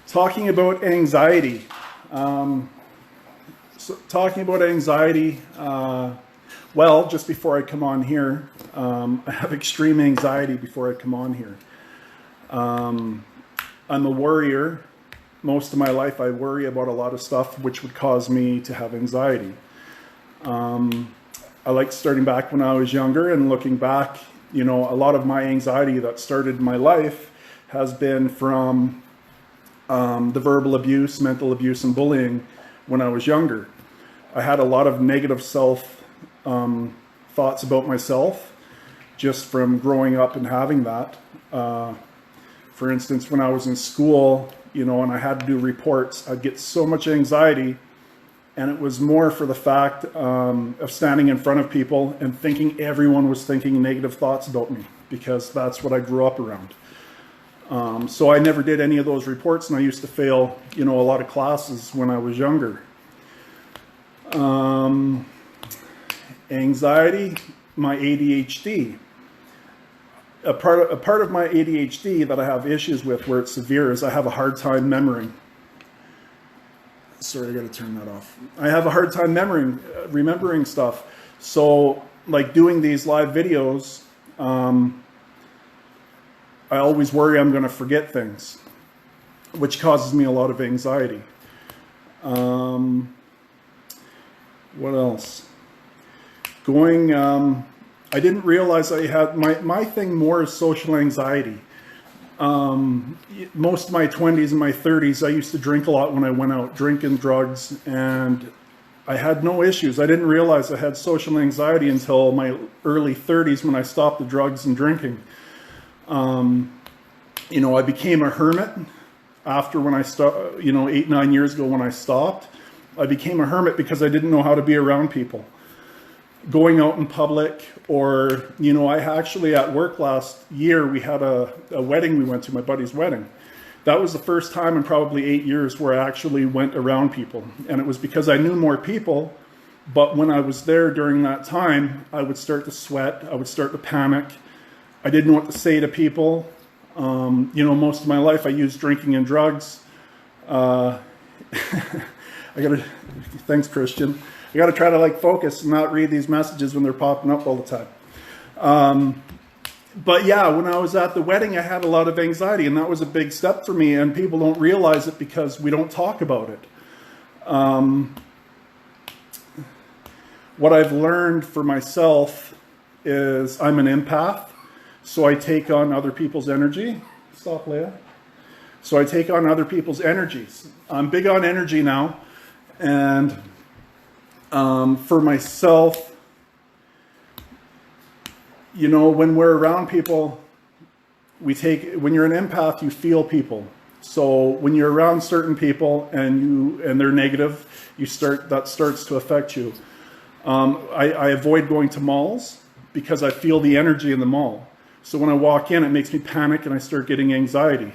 Talking about anxiety. Well, just before I come on here, I have extreme anxiety before I come on here. I'm a worrier. Most of my life I worry about a lot of stuff which would cause me to have anxiety. I like starting back when I was younger and looking back, you know, a lot of my anxiety that started in my life has been from the verbal abuse, mental abuse, and bullying when I was younger. I had a lot of negative thoughts about myself just from growing up and having that. For instance, when I was in school, you know, and I had to do reports, I'd get so much anxiety, and it was more for the fact of standing in front of people and thinking everyone was thinking negative thoughts about me, because that's what I grew up around. So I never did any of those reports, and I used to fail, you know, a lot of classes when I was younger. Anxiety, my ADHD. A part of my ADHD that I have issues with, where it's severe, is I have a hard time remembering. Sorry, I got to turn that off. I have a hard time remembering stuff. So, like doing these live videos, I always worry I'm going to forget things, which causes me a lot of anxiety. What else? I didn't realize I had, my thing more is social anxiety. Most of my 20s and my 30s, I used to drink a lot when I went out, drinking, drugs, and I had no issues. I didn't realize I had social anxiety until my early 30s when I stopped the drugs and drinking. You know, I became a hermit after when I stopped, you know, 8-9 years ago when I stopped. I became a hermit because I didn't know how to be around people. Going out in public, or, you know, I actually at work last year, we had a wedding we went to, my buddy's wedding. That was the first time in probably 8 years where I actually went around people. And it was because I knew more people, but when I was there during that time, I would start to sweat, I would start to panic. I didn't know what to say to people. You know, most of my life I used drinking and drugs. Thanks, Christian. I got to try to like focus and not read these messages when they're popping up all the time. But yeah, when I was at the wedding, I had a lot of anxiety, and that was a big step for me, and people don't realize it because we don't talk about it. What I've learned for myself is I'm an empath, so I take on other people's energy. Stop, Leah. So I take on other people's energies. I'm big on energy now, and for myself, you know, when we're around people, when you're an empath, you feel people. So when you're around certain people and they're negative, that starts to affect you. I avoid going to malls because I feel the energy in the mall. So when I walk in, it makes me panic and I start getting anxiety.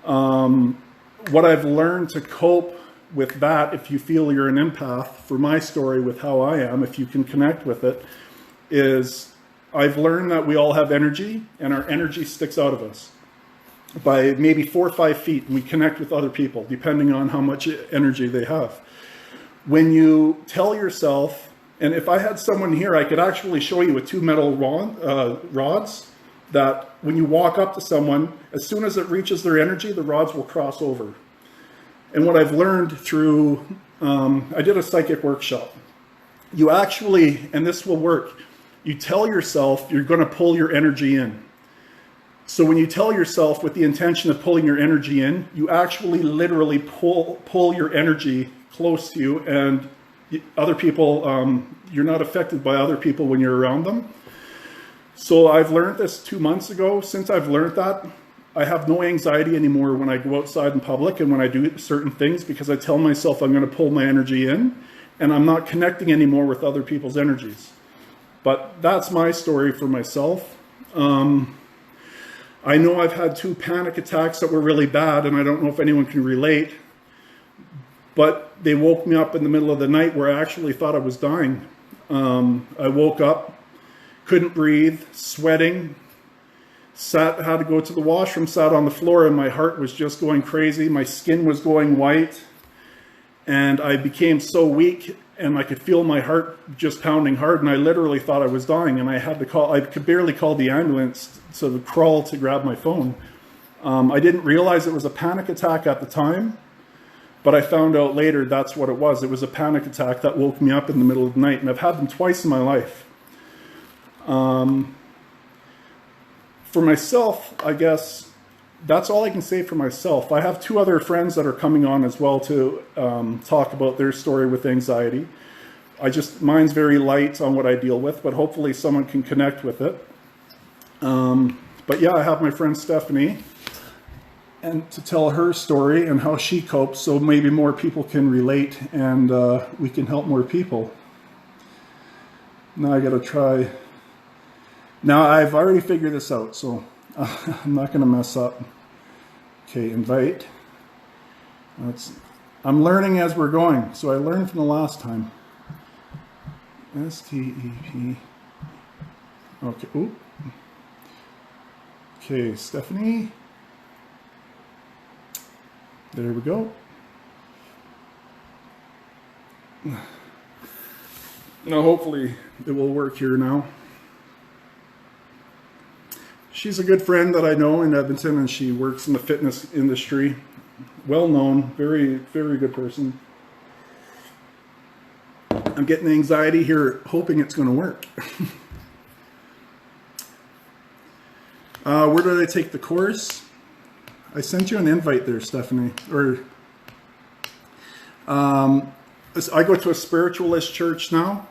What I've learned to cope with that, if you feel you're an empath, for my story with how I am, if you can connect with it, is I've learned that we all have energy, and our energy sticks out of us by maybe 4 or 5 feet, and we connect with other people depending on how much energy they have. When you tell yourself, and if I had someone here, I could actually show you with 2 metal rods that when you walk up to someone, as soon as it reaches their energy, the rods will cross over. And what I've learned through, I did a psychic workshop. You actually, and this will work, you tell yourself you're going to pull your energy in. So when you tell yourself with the intention of pulling your energy in, you actually literally pull your energy close to you, and other people, you're not affected by other people when you're around them. So I've learned this 2 months ago. Since I've learned that, I have no anxiety anymore when I go outside in public and when I do certain things, because I tell myself I'm going to pull my energy in, and I'm not connecting anymore with other people's energies. But that's my story for myself. I know I've had 2 panic attacks that were really bad, and I don't know if anyone can relate, but they woke me up in the middle of the night where I actually thought I was dying. I woke up, couldn't breathe, sweating, had to go to the washroom, sat on the floor, and my heart was just going crazy. My skin was going white, and I became so weak, and I could feel my heart just pounding hard, and I literally thought I was dying, and I could barely call the ambulance, so to crawl to grab my phone. I didn't realize it was a panic attack at the time, but I found out later that's what it was. It was a panic attack that woke me up in the middle of the night, and I've had them twice in my life. For myself, I guess that's all I can say for myself. I have 2 other friends that are coming on as well to talk about their story with anxiety. Mine's very light on what I deal with, but hopefully someone can connect with it. But yeah, I have my friend Stephanie, and to tell her story and how she copes, so maybe more people can relate, and we can help more people. Now I gotta try. Now I've already figured this out, so I'm not gonna mess up. Okay, invite. I'm learning as we're going, so I learned from the last time. STEP. Okay, oop. Okay, Stephanie. There we go. Now hopefully it will work here now. She's a good friend that I know in Edmonton, and she works in the fitness industry. Well known, very, very good person. I'm getting anxiety here, hoping it's going to work. Where did I take the course? I sent you an invite there, Stephanie. I go to a spiritualist church now,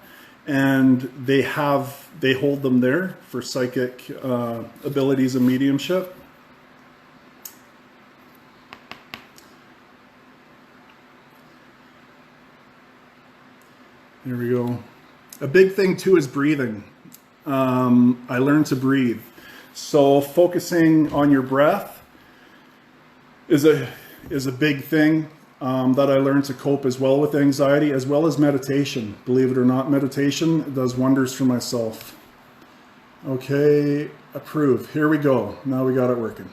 and they hold them there for psychic abilities and mediumship. There we go. A big thing too is breathing. I learned to breathe. So focusing on your breath is a big thing that I learned to cope as well with anxiety, as well as meditation. Believe it or not, meditation does wonders for myself. Okay, approve. Here we go. Now we got it working.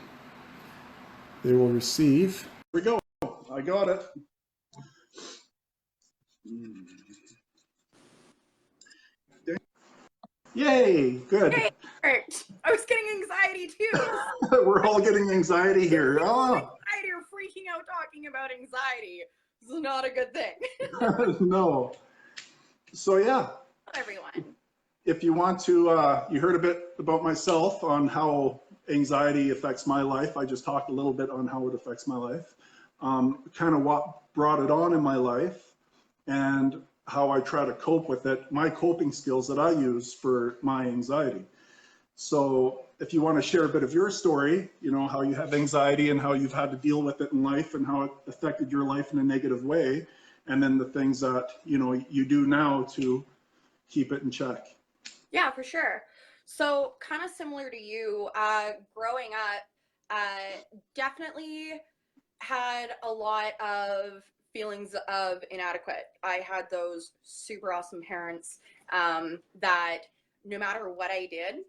They will receive. Here we go. I got it. Yay, good. Yay, I was getting anxiety too. We're all getting anxiety here. Oh. Anxiety or freaking out talking about anxiety. This is not a good thing. No. So yeah. Everyone. If you want to, you heard a bit about myself on how anxiety affects my life. I just talked a little bit on how it affects my life. Kind of what brought it on in my life, and how I try to cope with it, my coping skills that I use for my anxiety. So if you want to share a bit of your story, you know, how you have anxiety and how you've had to deal with it in life and how it affected your life in a negative way, and then the things that, you know, you do now to keep it in check. Yeah, for sure. So kind of similar to you, growing up, definitely had a lot of feelings of inadequate. I had those super awesome parents that no matter what I did,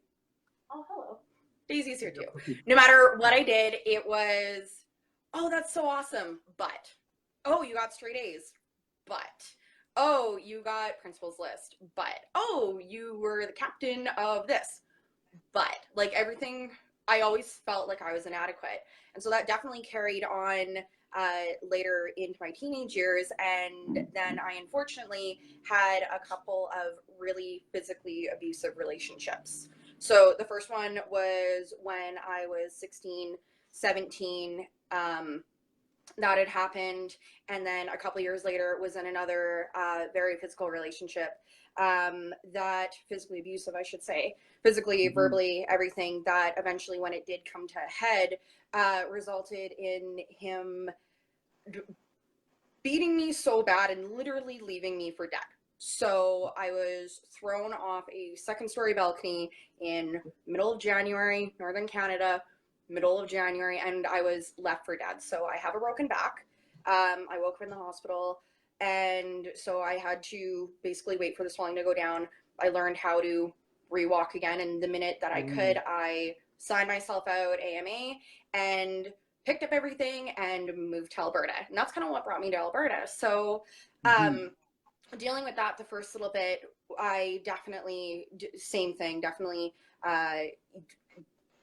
oh, hello, Daisy's here too. No matter what I did, it was, oh, that's so awesome, but, oh, you got straight A's, but, oh, you got principal's list, but, oh, you were the captain of this, but, like, everything, I always felt like I was inadequate. And so that definitely carried on later into my teenage years. And then I unfortunately had a couple of really physically abusive relationships. So the first one was when I was 16, 17, that had happened. And then a couple years later was in another very physical relationship, that physically abusive, I should say, physically, verbally, everything, that eventually when it did come to a head, resulted in him beating me so bad and literally leaving me for dead. So I was thrown off a second-story balcony in middle of January, Northern Canada, middle of January, and I was left for dead. So I have a broken back. I woke up in the hospital, and so I had to basically wait for the swelling to go down. I learned how to re-walk again, and the minute that I could, I signed myself out AMA, and picked up everything and moved to Alberta. And that's kind of what brought me to Alberta. So, dealing with that the first little bit, I definitely, same thing, definitely uh,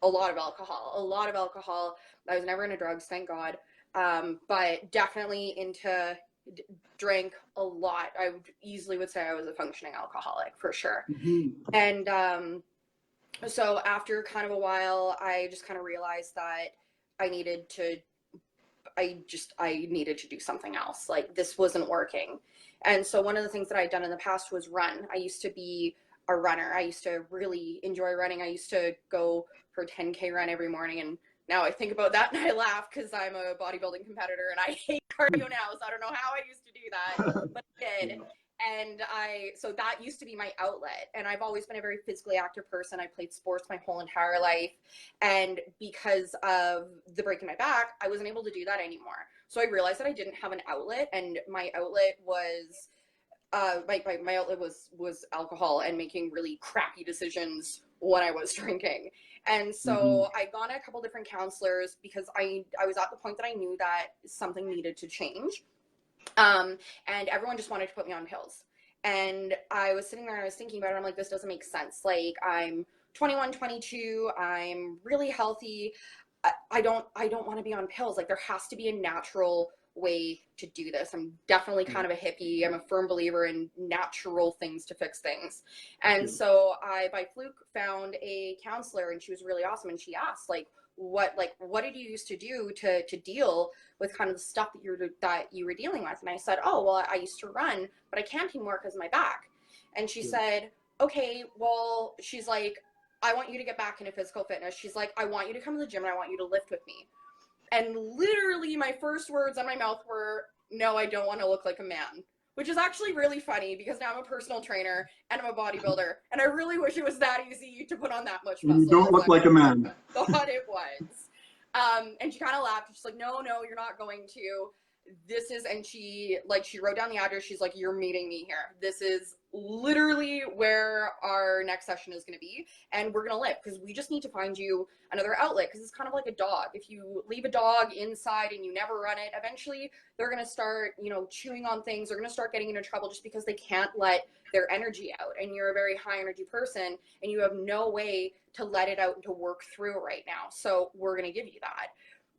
a lot of alcohol. I was never into drugs, thank God. But definitely into drank a lot. I easily would say I was a functioning alcoholic for sure. And so after kind of a while, I just kind of realized that I needed to I needed to do something else. Like this wasn't working. And so one of the things that I'd done in the past was run. I used to be a runner. I used to really enjoy running. I used to go for a 10K run every morning. And now I think about that and I laugh because I'm a bodybuilding competitor and I hate cardio now. So I don't know how I used to do that, but I did. And so that used to be my outlet. And I've always been a very physically active person. I played sports my whole entire life. And because of the break in my back, I wasn't able to do that anymore. So I realized that I didn't have an outlet, and my outlet was my outlet was alcohol and making really crappy decisions when I was drinking. And so I'd gone to a couple different counselors because I was at the point that I knew that something needed to change. And everyone just wanted to put me on pills. And I was sitting there and I was thinking about it. I'm like, this doesn't make sense. Like I'm 21, 22. I'm really healthy. I don't want to be on pills. Like there has to be a natural way to do this. I'm definitely kind of a hippie. I'm a firm believer in natural things to fix things. And so I, by fluke, found a counselor, and she was really awesome. And she asked, like, what did you used to do to deal with kind of the stuff that you were dealing with? And I said, oh, well, I used to run, but I can't anymore because of my back. And she said, okay, well, she's like, I want you to get back into physical fitness. She's like, I want you to come to the gym and I want you to lift with me. And literally my first words on my mouth were, no, I don't want to look like a man, which is actually really funny because now I'm a personal trainer and I'm a bodybuilder. And I really wish it was that easy to put on that much muscle. You don't look like a man. Thought it was. And she kind of laughed. She's like, no, you're not going to. This is, and she wrote down the address. She's like, you're meeting me here. This is literally where our next session is going to be. And we're going to live because we just need to find you another outlet. Because it's kind of like a dog. If you leave a dog inside and you never run it, eventually they're going to start, chewing on things. They're going to start getting into trouble just because they can't let their energy out. And you're a very high energy person and you have no way to let it out and to work through it right now. So we're going to give you that.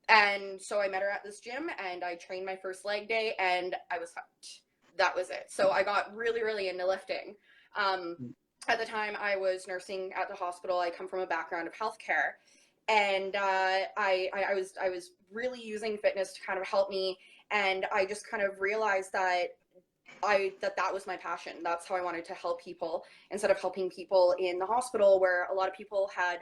And so I met her at this gym and I trained my first leg day and I was hooked. That was it. So I got really, really into lifting. At the time I was nursing at the hospital. I come from a background of healthcare, and I was really using fitness to kind of help me. And I just kind of realized that that was my passion. That's how I wanted to help people instead of helping people in the hospital where a lot of people had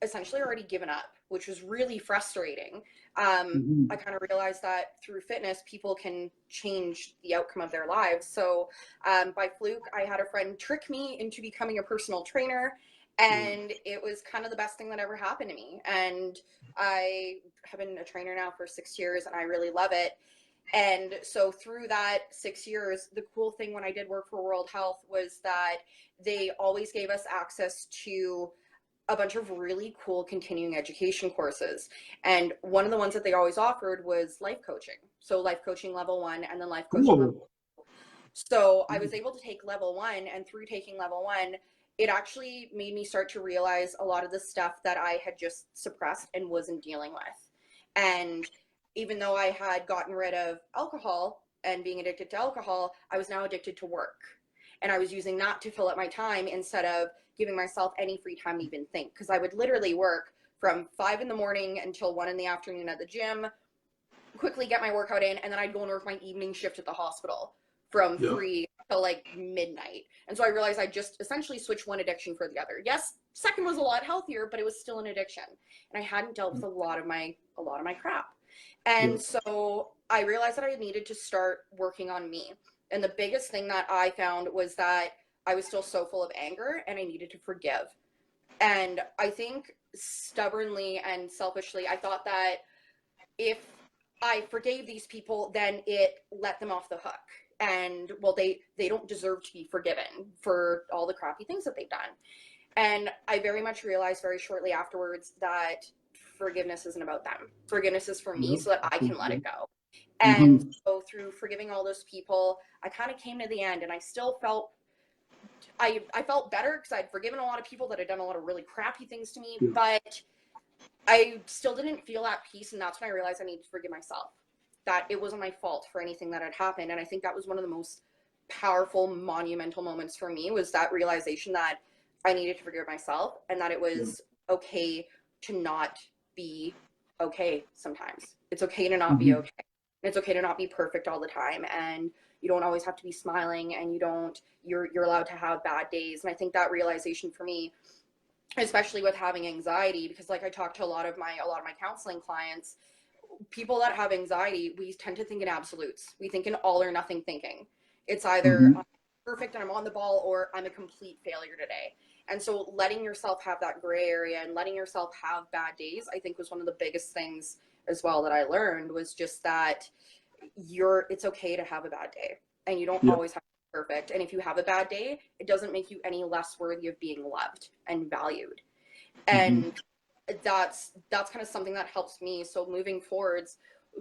essentially already given up, which was really frustrating. I kind of realized that through fitness, people can change the outcome of their lives. So by fluke, I had a friend trick me into becoming a personal trainer, and it was kind of the best thing that ever happened to me. And I have been a trainer now for 6 years and I really love it. And so through that 6 years, the cool thing when I did work for World Health was that they always gave us access to a bunch of really cool continuing education courses. And one of the ones that they always offered was life coaching. So life coaching level 1 and then life coaching level 2. So I was able to take level 1, and through taking level 1, it actually made me start to realize a lot of the stuff that I had just suppressed and wasn't dealing with. And even though I had gotten rid of alcohol and being addicted to alcohol, I was now addicted to work. And I was using that to fill up my time instead of giving myself any free time to even think. Because I would literally work from 5 in the morning until 1 in the afternoon at the gym, quickly get my workout in, and then I'd go and work my evening shift at the hospital from 3 till like midnight. And so I realized I just essentially switched one addiction for the other. Yes, second was a lot healthier, but it was still an addiction. And I hadn't dealt with a lot of my crap. And so I realized that I needed to start working on me. And the biggest thing that I found was that I was still so full of anger and I needed to forgive. And I think stubbornly and selfishly, I thought that if I forgave these people, then it let them off the hook. And well, they don't deserve to be forgiven for all the crappy things that they've done. And I very much realized very shortly afterwards that forgiveness isn't about them. Forgiveness is for me Yep. so that I can let it go. And Mm-hmm. so through forgiving all those people, I kind of came to the end, and I still felt I felt better because I'd forgiven a lot of people that had done a lot of really crappy things to me, Yeah. but I still didn't feel at peace. And that's when I realized I needed to forgive myself, that it wasn't my fault for anything that had happened. And I think that was one of the most powerful, monumental moments for me, was that realization that I needed to forgive myself, and that it Yeah. was okay to not be okay sometimes. It's okay to not be Mm-hmm. okay. It's okay to not be perfect all the time. And you don't always have to be smiling, and you're allowed to have bad days. And I think that realization for me, especially with having anxiety, because like I talked to a lot of my counseling clients, people that have anxiety, we tend to think in absolutes. We think in all or nothing thinking. It's either Mm-hmm. I'm perfect and I'm on the ball, or I'm a complete failure today. And so letting yourself have that gray area and letting yourself have bad days, I think was one of the biggest things as well that I learned, was just that it's okay to have a bad day, and you don't Yeah. always have to be perfect. And if you have a bad day, it doesn't make you any less worthy of being loved and valued. Mm-hmm. And that's kind of something that helps me. So moving forwards,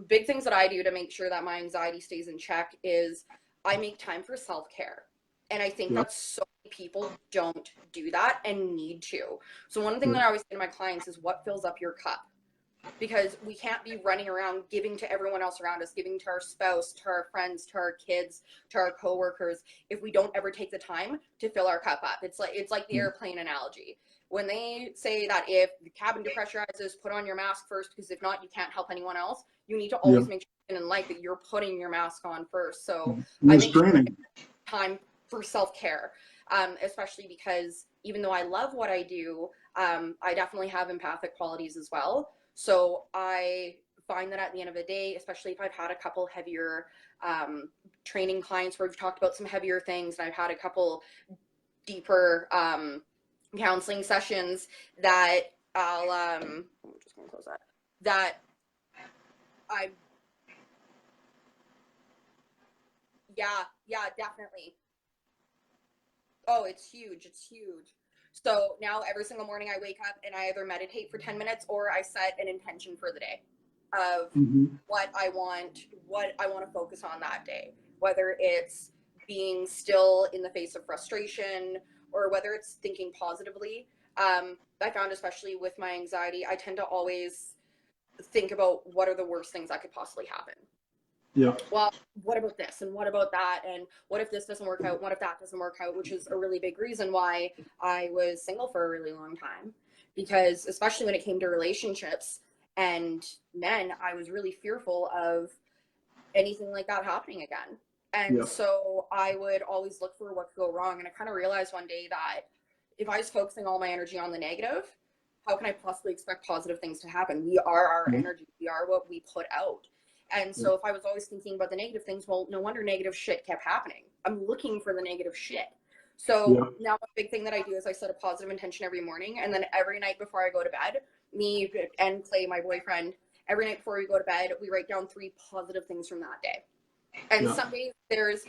big things that I do to make sure that my anxiety stays in check is I make time for self-care. And I think Yeah. that so many people don't do that and need to. So one thing Yeah. that I always say to my clients is, what fills up your cup? Because we can't be running around giving to everyone else around us, giving to our spouse, to our friends, to our kids, to our coworkers, if we don't ever take the time to fill our cup up. It's like the Yeah. airplane analogy. When they say that if the cabin depressurizes, put on your mask first, because if not, you can't help anyone else. You need to Yeah. always make sure in life that you're putting your mask on first. So And I there's make sure training. time for self-care, especially because even though I love what I do, I definitely have empathic qualities as well. So I find that at the end of the day, especially if I've had a couple heavier training clients where we've talked about some heavier things, and I've had a couple deeper counseling sessions, that I'm just gonna close that. That I yeah, definitely. Oh, it's huge. It's huge. So now every single morning I wake up and I either meditate for 10 minutes, or I set an intention for the day of Mm-hmm. what I want to focus on that day. Whether it's being still in the face of frustration, or whether it's thinking positively. I found, especially with my anxiety, I tend to always think about what are the worst things that could possibly happen. Yeah. Well, what about this, and what about that, and what if this doesn't work out, what if that doesn't work out, which is a really big reason why I was single for a really long time, because especially when it came to relationships and men, I was really fearful of anything like that happening again. And Yeah. so I would always look for what could go wrong, and I kind of realized one day that if I was focusing all my energy on the negative, how can I possibly expect positive things to happen? We are our Yeah. energy, we are what we put out. And Yeah. so if I was always thinking about the negative things, well, no wonder negative shit kept happening. I'm looking for the negative shit. So Yeah. now a big thing that I do is I set a positive intention every morning, and then every night before I go to bed, me and Clay, my boyfriend, every night before we go to bed, we write down 3 positive things from that day. And Yeah. some days there's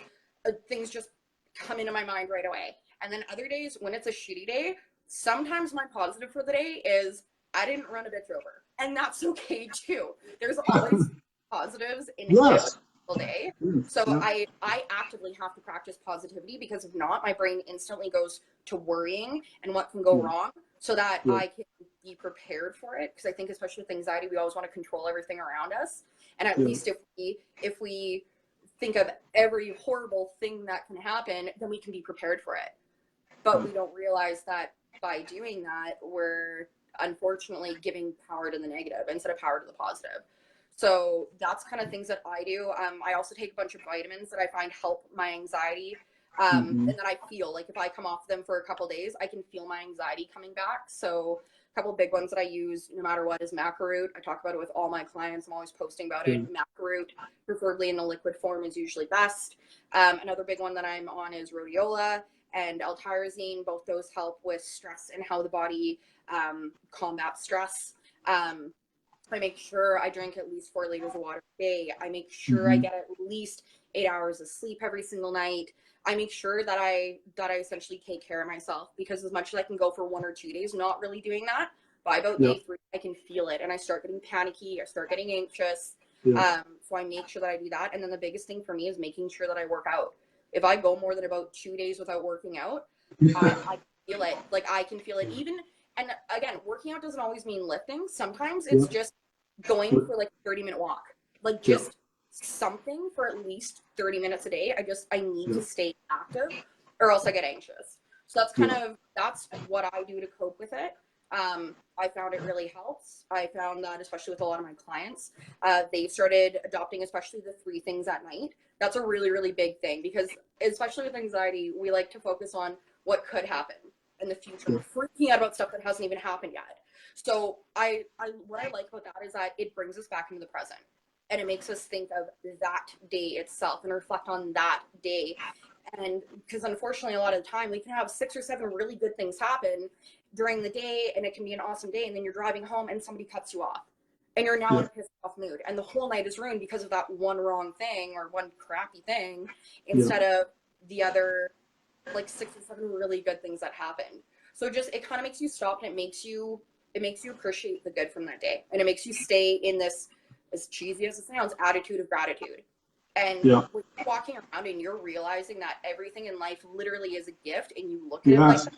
things just come into my mind right away. And then other days, when it's a shitty day, sometimes my positive for the day is I didn't run a bitch over. And that's okay too. There's always positives in every Yes. single day. Yes. So Yeah. I actively have to practice positivity, because if not, my brain instantly goes to worrying and what can go Yeah. wrong, so that Yeah. I can be prepared for it. Because I think, especially with anxiety, we always want to control everything around us. And at Yeah. least if we think of every horrible thing that can happen, then we can be prepared for it. But Yeah. we don't realize that by doing that, we're unfortunately giving power to the negative instead of power to the positive. So that's kind of things that I do. I also take a bunch of vitamins that I find help my anxiety. Mm-hmm. And that I feel like if I come off them for a couple days, I can feel my anxiety coming back. So a couple big ones that I use no matter what is macaroot. I talk about it with all my clients. I'm always posting about Yeah. it. Macaroot, preferably in a liquid form, is usually best. Another big one that I'm on is rhodiola and L-tyrosine. Both those help with stress and how the body combats stress. I make sure I drink at least 4 liters of water a day. I make sure I Mm-hmm. get at least 8 hours of sleep every single night. I make sure that I essentially take care of myself, because as much as I can go for 1 or 2 days not really doing that, by about Yeah. day 3, I can feel it and I start getting panicky, I start getting anxious. Yeah. So I make sure that I do that. And then the biggest thing for me is making sure that I work out. If I go more than about 2 days without working out, I feel it. Like I can feel it even. And again, working out doesn't always mean lifting. Sometimes it's Yeah. just going for like a 30-minute walk, like Yeah. just something for at least 30 minutes a day. I need Yeah. to stay active or else I get anxious. So that's what I do to cope with it. I found it really helps. I found that especially with a lot of my clients, they've started adopting, especially the 3 things at night. That's a really, really big thing, because especially with anxiety, we like to focus on what could happen in the future. Yeah. We're freaking out about stuff that hasn't even happened yet. So what I like about that is that it brings us back into the present, and it makes us think of that day itself and reflect on that day. And because unfortunately, a lot of the time we can have 6 or 7 really good things happen during the day, and it can be an awesome day, and then you're driving home and somebody cuts you off, and you're now in Yeah. a pissed off mood, and the whole night is ruined because of that one wrong thing or one crappy thing, Yeah. instead of the other like 6 or 7 really good things that happened. So just it kind of makes you stop, and it makes you appreciate the good from that day, and it makes you stay in this, as cheesy as it sounds, attitude of gratitude. And Yeah. when you're walking around and you're realizing that everything in life literally is a gift, and you look at it like Yes. that,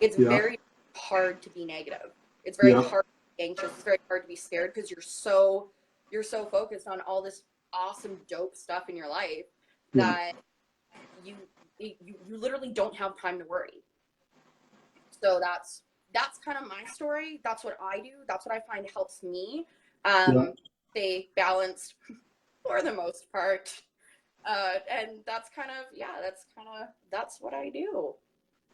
it's Yeah. very hard to be negative. It's very Yeah. hard to be anxious. It's very hard to be scared, because you're so focused on all this awesome dope stuff in your life Yeah. that you you literally don't have time to worry. So that's kind of my story. That's what I do. That's what I find helps me Yeah. stay balanced for the most part. And that's kind of, that's what I do.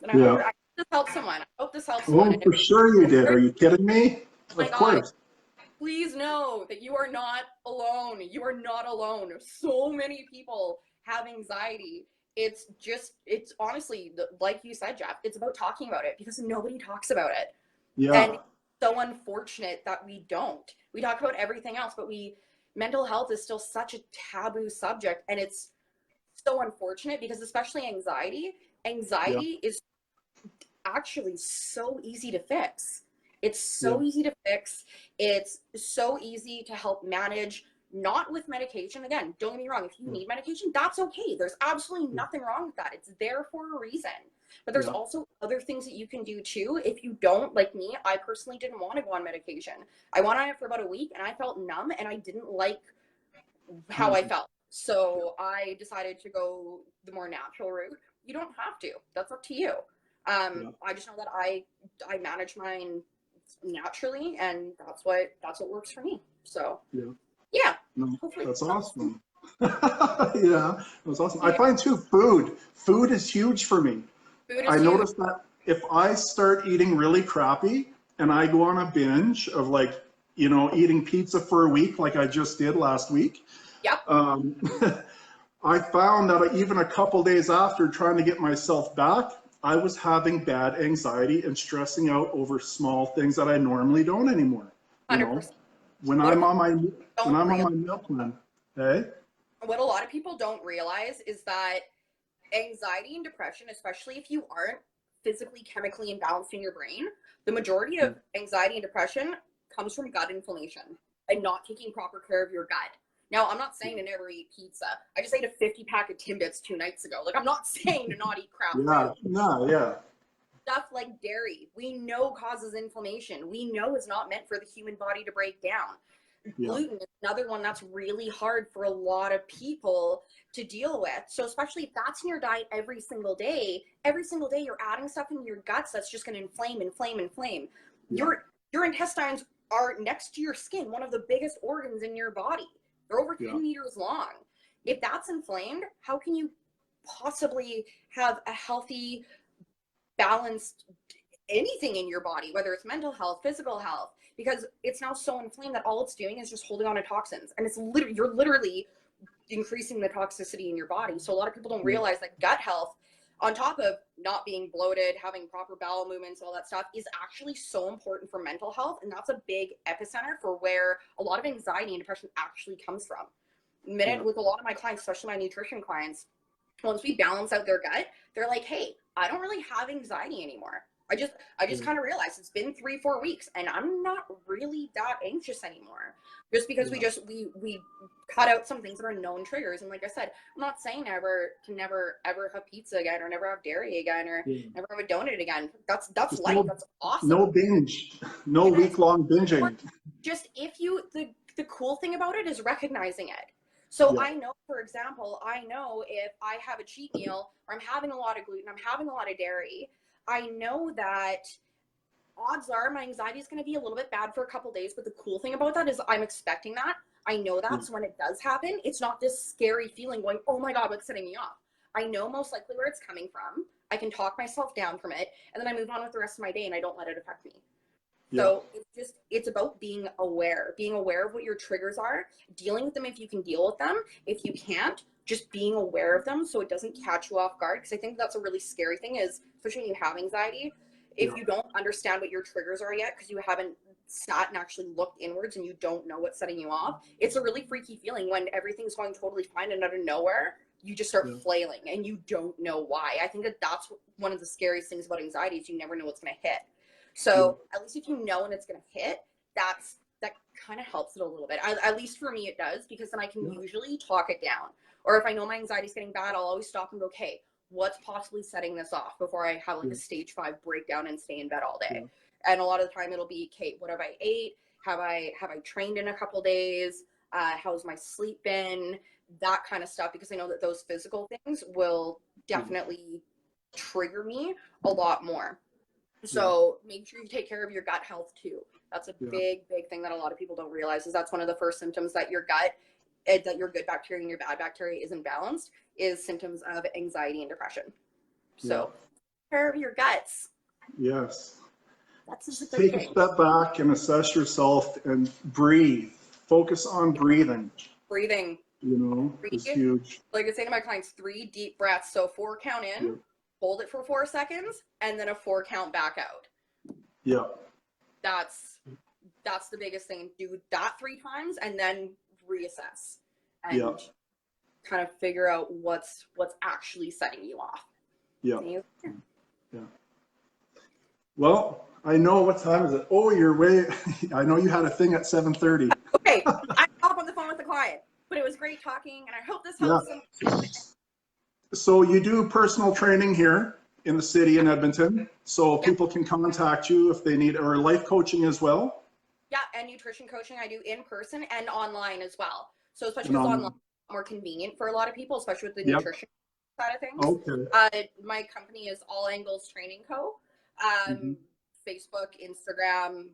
And Yeah. I hope this helps someone. I hope this helps someone. Oh, And for sure you did. oh Are you kidding me? my Of God, course. please know that you are not alone. You are not alone. So many people have anxiety. It's honestly, like you said, Jeff, it's about talking about it, because nobody talks about it. And Yeah. it's so unfortunate that we don't. We talk about everything else, but mental health is still such a taboo subject. And it's so unfortunate, because especially Yeah. anxiety is actually so easy to fix. It's Yeah. so easy to fix. It's so easy to help manage, not with medication. Again, don't get me wrong. If you need medication, that's okay. There's absolutely nothing wrong with that. It's there for a reason. But there's Yeah. also other things that you can do too. If you don't, like me, I personally didn't want to go on medication. I went on it for about a week, and I felt numb, and I didn't like how I felt. So I decided to go the more natural route. You don't have to. That's up to you. Yeah. I just know that I manage mine naturally, and that's what works for me. So Yeah. yeah, No, hopefully that's that helps. awesome. Yeah, that's awesome. I Yeah, find too, food is huge for me. food I is huge. noticed that if I start eating really crappy and I go on a binge of like, eating pizza for a week, like I just did last week, Yep, um, I found that even a couple days after trying to get myself back, I was having bad anxiety and stressing out over small things that I normally don't anymore. You know, 100%. when What a I'm lot on my when don't I'm on realize, my meal plan, hey, what a lot of people don't realize is that anxiety and depression, especially if you aren't physically chemically imbalanced in your brain, the majority of anxiety and depression comes from gut inflammation and not taking proper care of your gut. Now, I'm not saying to never eat pizza. I just ate a 50-pack of Timbits 2 nights ago. Like, I'm not saying to not eat crap yeah, food. no, yeah, Stuff like dairy, we know causes inflammation. We know is not meant for the human body to break down. yeah, Gluten is another one that's really hard for a lot of people to deal with. So especially if that's in your diet every single day you're adding stuff in your guts that's just going to inflame. yeah, Your intestines are next to your skin, one of the biggest organs in your body. They're over yeah, 10 meters long. If that's inflamed, how can you possibly have a healthy, balanced anything in your body, whether it's mental health, physical health, because it's now so inflamed that all it's doing is just holding on to toxins. And you're literally increasing the toxicity in your body. So a lot of people don't yeah, realize that gut health, on top of not being bloated, having proper bowel movements, all that stuff, is actually so important for mental health. And that's a big epicenter for where a lot of anxiety and depression actually comes from. minute with a lot of my clients, especially my nutrition clients, once we balance out their gut, they're like, hey, I don't really have anxiety anymore. I just kind of realized it's been 3-4 weeks and I'm not really that anxious anymore, just because we cut out some things that are known triggers. And like I said, I'm not saying never ever have pizza again, or never have dairy again, or never have a donut again. That's life. That's awesome. No binge, no week-long binging. Just if you, the cool thing about it is recognizing it. So I know, for example, I know if I have a cheat meal or I'm having a lot of gluten, I'm having a lot of dairy, I know that odds are my anxiety is going to be a little bit bad for a couple days. But the cool thing about that is I'm expecting that. I know that. So when it does happen, it's not this scary feeling going, oh my God, what's setting me off? I know most likely where it's coming from. I can talk myself down from it. And then I move on with the rest of my day and I don't let it affect me. So it's about being aware of what your triggers are, dealing with them if you can deal with them. If you can't, just being aware of them so it doesn't catch you off guard. Because I think that's a really scary thing is, especially when you have anxiety, if you don't understand what your triggers are yet, because you haven't sat and actually looked inwards and you don't know what's setting you off, it's a really freaky feeling when everything's going totally fine and out of nowhere, you just start flailing and you don't know why. I think that that's one of the scariest things about anxiety is you never know what's going to hit. So at least if you know when it's going to hit, that kind of helps it a little bit. At least for me, it does, because then I can usually talk it down. Or if I know my anxiety is getting bad, I'll always stop and go, okay, what's possibly setting this off before I have like a stage 5 breakdown and stay in bed all day. And a lot of the time it'll be, okay, what have I ate? Have I trained in a couple days? How's my sleep been? That kind of stuff, because I know that those physical things will definitely trigger me a lot more. So make sure you take care of your gut health too. That's a big thing that a lot of people don't realize, is that's one of the first symptoms that your gut, that your good bacteria and your bad bacteria isn't balanced, is symptoms of anxiety and depression. So take care of your guts. Yes. That's Take a step back and assess yourself and breathe. Focus on breathing. Breathing. You know, is huge. Like I say to my clients, 3 deep breaths. So 4 count in. Hold it for 4 seconds, and then a 4 count back out. Yeah. That's the biggest thing. Do that 3 times and then reassess and kind of figure out what's actually setting you off. Yeah. Well, I know, what time is it? Oh, you're way, I know you had a thing at 7:30. Okay, I hop on the phone with the client, but it was great talking, and I hope this helps them. So you do personal training here in the city in Edmonton, so people can contact you if they need, or life coaching as well? Yeah, and nutrition coaching I do in person and online as well. So especially because online is more convenient for a lot of people, especially with the nutrition side of things. Okay. My company is All Angles Training Co. Facebook, Instagram,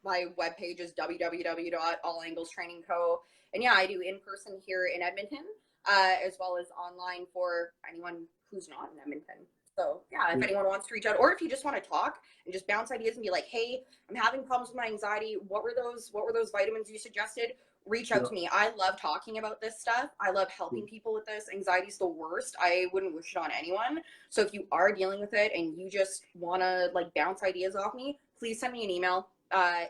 my webpage is www.allanglesttrainingco. And yeah, I do in person here in Edmonton, as well as online for anyone who's not in Edmonton. So yeah, if anyone wants to reach out, or if you just want to talk and just bounce ideas and be like, hey, I'm having problems with my anxiety. What were those vitamins you suggested? Reach out to me. I love talking about this stuff. I love helping people with this. Anxiety's the worst. I wouldn't wish it on anyone. So if you are dealing with it and you just want to like bounce ideas off me, please send me an email. I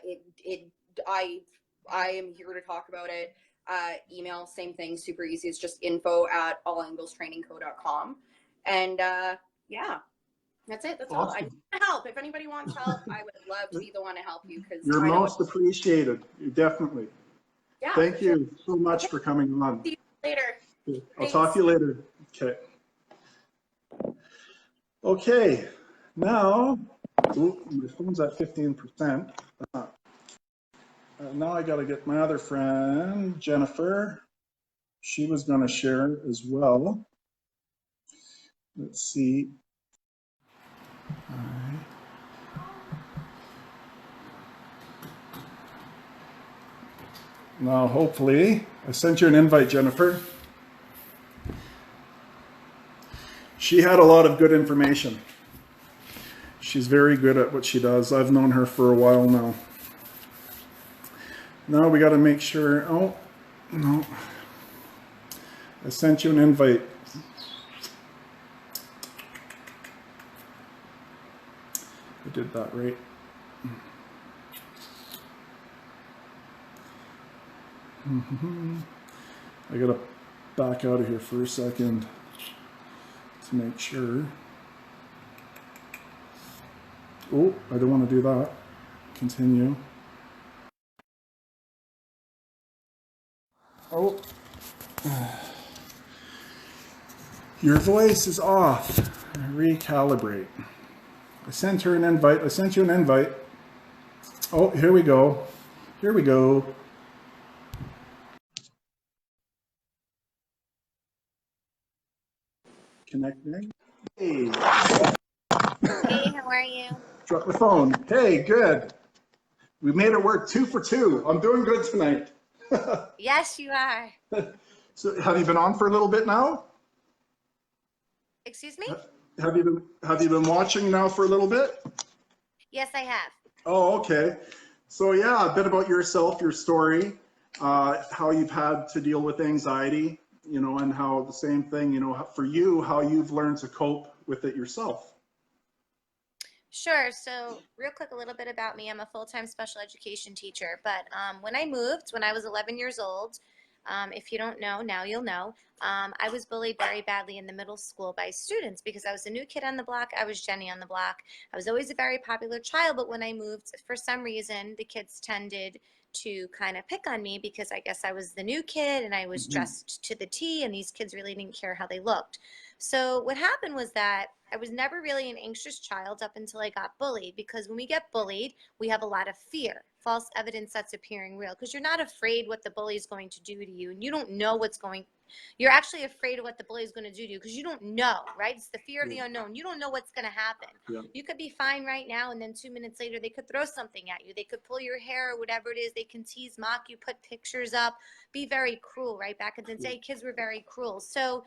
am here to talk about it. Email, same thing, super easy. It's just info@allanglesttrainingco.com. And yeah, that's it. That's all. I need help. If anybody wants help, I would love to be the one to help you, because you're most appreciated. Definitely. Yeah. Thank you so much for coming on. See you later. I'll talk to you later. Okay. Okay. Now, my phone's at 15%. Now I got to get my other friend, Jennifer. She was going to share as well. Let's see. All right. Now, hopefully, I sent you an invite, Jennifer. She had a lot of good information. She's very good at what she does. I've known her for a while now. Now we got to make sure. Oh, no. I sent you an invite. I did that right. I gotta back out of here for a second to make sure. Oh, I don't want to do that. Continue. Oh, your voice is off. Recalibrate. I sent her an invite. I sent you an invite. Oh, here we go. Here we go. Connecting. Hey, Hey, how are you? drop the phone. Hey, good. We made it work 2 for 2. I'm doing good tonight. Yes, you are. So, have you been on for a little bit now? Excuse me? Have you been watching now for a little bit? Yes, I have. Oh, okay. So yeah, a bit about yourself, your story, how you've had to deal with anxiety, and how the same thing, for you, how you've learned to cope with it yourself. Sure. So, real quick, a little bit about me. I'm a full-time special education teacher. But when I moved, when I was 11 years old, if you don't know, now you'll know, I was bullied very badly in the middle school by students because I was a new kid on the block. I was Jenny on the block. I was always a very popular child, but when I moved, for some reason, the kids tended to kind of pick on me because I guess I was the new kid and I was Mm-hmm. dressed to the T, and these kids really didn't care how they looked. So what happened was that I was never really an anxious child up until I got bullied, because when we get bullied, we have a lot of fear, false evidence that's appearing real, because you're not afraid what the bully is going to do to you, and you don't know what's going. You're actually afraid of what the bully is going to do to you because you don't know, right? It's the fear of the unknown. You don't know what's going to happen. Yeah. You could be fine right now, and then 2 minutes later, they could throw something at you. They could pull your hair or whatever it is. They can tease, mock you, put pictures up, be very cruel, right? Back in the day, kids were very cruel. So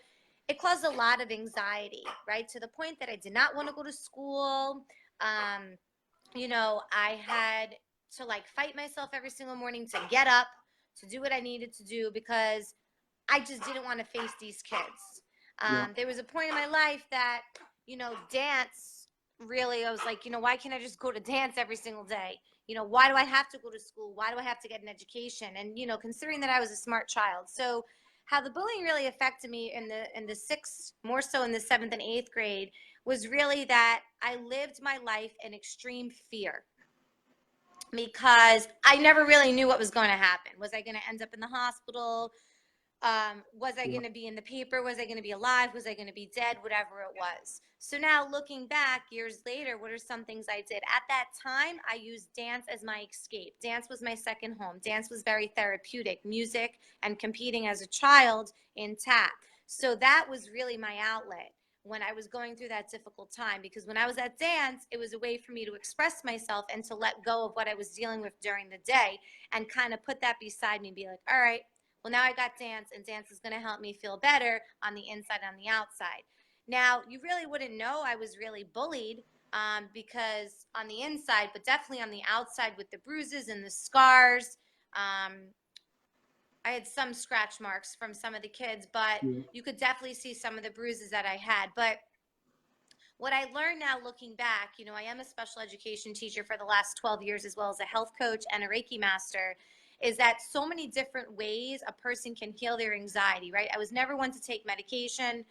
it caused a lot of anxiety, right? To the point that I did not want to go to school. Um, I had to like fight myself every single morning to get up, to do what I needed to do, because I just didn't want to face these kids. Yeah. There was a point in my life that, dance really, I was like, why can't I just go to dance every single day? Why do I have to go to school? Why do I have to get an education? And, considering that I was a smart child. So how the bullying really affected me in the sixth, more so in the seventh and eighth grade, was really that I lived my life in extreme fear, because I never really knew what was going to happen. Was I going to end up in the hospital? Was I Yeah. going to be in the paper? Was I going to be alive? Was I going to be dead? Whatever it was. So now looking back years later, what are some things I did? At that time, I used dance as my escape. Dance was my second home. Dance was very therapeutic. Music and competing as a child in tap. So that was really my outlet when I was going through that difficult time, because when I was at dance, it was a way for me to express myself and to let go of what I was dealing with during the day and kind of put that beside me and be like, all right, well, now I got dance, and dance is going to help me feel better on the inside and on the outside. Now, you really wouldn't know I was really bullied, because on the inside, but definitely on the outside with the bruises and the scars. Um, I had some scratch marks from some of the kids, but Yeah. you could definitely see some of the bruises that I had. But what I learned now looking back, I am a special education teacher for the last 12 years, as well as a health coach and a Reiki master, is that so many different ways a person can heal their anxiety, right? I was never one to take medication,